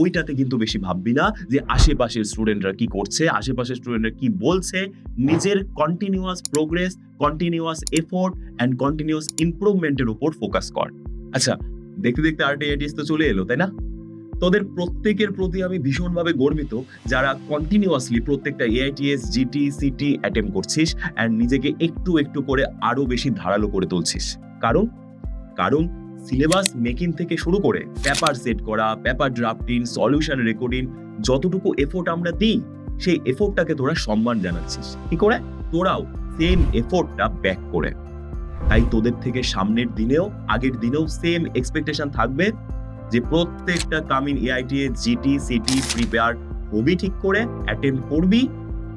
ওইটাতে কিন্তু বেশি ভাববি না যে আশেপাশের স্টুডেন্টরা কি করছে, আশেপাশের স্টুডেন্টরা কি বলছে। নিজের continuous progress, continuous effort and continuous ইমপ্রুভমেন্টের উপর ফোকাস কর। আচ্ছা, দেখতে দেখতে আরটিআইটিএস তো চলে এলো, তাই না? তোদের প্রত্যেকের প্রতি আমি ভীষণভাবে গর্বিত, যারা কন্টিনিউয়াসলি প্রত্যেকটা এআইটিএস, জিটি, সিটি অ্যাটেম্প করছিস অ্যান্ড নিজেকে একটু একটু করে আরো বেশি ধারালো করে তুলছিস। কারণ কারণ সিলেবাস মেকিং থেকে শুরু করে পেপার সেট করা, পেপার ড্রাফটিং, সলিউশন রেকর্ডিং, যতটুকু এফোর্ট আমরা দিই, সেই এফোর্টটাকে তোরা সম্মান জানাচ্ছিস। কি করে? তোরাও সেম এফোর্টটা ব্যাক করে। তাই তোদের থেকে সামনের দিনেও, আগের দিনেও সেম এক্সপেকটেশন থাকবে যে প্রত্যেকটা কামিং এআইটিএস, জিটি, সিটি প্রিপেয়ার হবি ঠিক করে, অ্যাটেম্প করবি।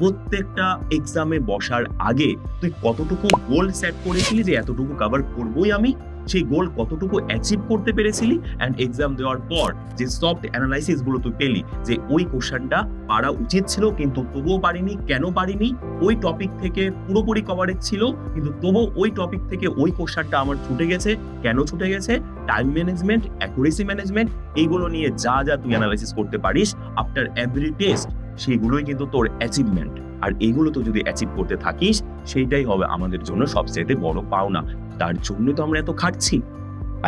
প্রত্যেকটা এক্সামে বসার আগে তুই কতটুকু গোল সেট করেছিলি যে এতটুকু কভার করবই আমি, সেই গোল কতটুকু অ্যাচিভ করতে পেরেছিলি, অ্যান্ড এক্সাম দেওয়ার পর যে সফট অ্যানালাইসিস গুলো তুই পেলি যে ওই কোশ্চেনটা পারা উচিত ছিল কিন্তু তবুও পারিনি, কেন পারিনি, ওই টপিক থেকে পুরোপুরি কভারেজ ছিল কিন্তু তবুও ওই টপিক থেকে ওই কোশ্চেনটা আমার ছুটে গেছে, কেন ছুটে গেছে, টাইম ম্যানেজমেন্ট, অ্যাকুরেসি ম্যানেজমেন্ট, এইগুলো নিয়ে যা যা তুই অ্যানালাইসিস করতে পারিস আফটার এভরি টেস্ট, সেগুলোই কিন্তু তোর অ্যাচিভমেন্ট। আর এইগুলো তো যদি অ্যাচিভ করতে থাকিস, সেইটাই হবে আমাদের জন্য সবচেয়ে বড় পাওনা। তার জন্য তো আমরা এত খাটছি।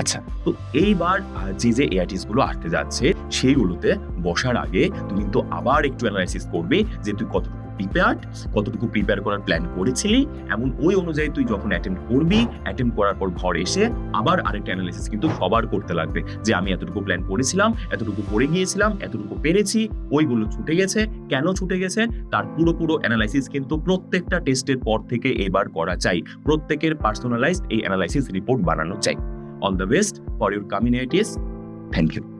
আচ্ছা, তো এইবার যে এআইটিস গুলো আসতে যাচ্ছে, সেইগুলোতে বসার আগে তুই কিন্তু আবার একটু অ্যানালাইসিস করবি যে তুই কতটুকু প্রিপেয়ার করার প্ল্যান করেছিলি, এমন ওই অনুযায়ী তুই যখন অ্যাটেম্প করবি, অ্যাটেম্প করার পর ঘর এসে আবার আরেকটা অ্যানালাইসিস কিন্তু সবার করতে লাগবে যে আমি এতটুকু প্ল্যান করেছিলাম, এতটুকু পড়ে গিয়েছিলাম, এতটুকু পেরেছি, ওইগুলো ছুটে গেছে, কেন ছুটে গেছে, তার পুরো অ্যানালাইসিস কিন্তু প্রত্যেকটা টেস্টের পর থেকে এবার করা চাই। প্রত্যেকের পার্সোনালাইজড এই অ্যানালাইসিস রিপোর্ট বানানো চাই। All the best for your coming AITS. Thank you.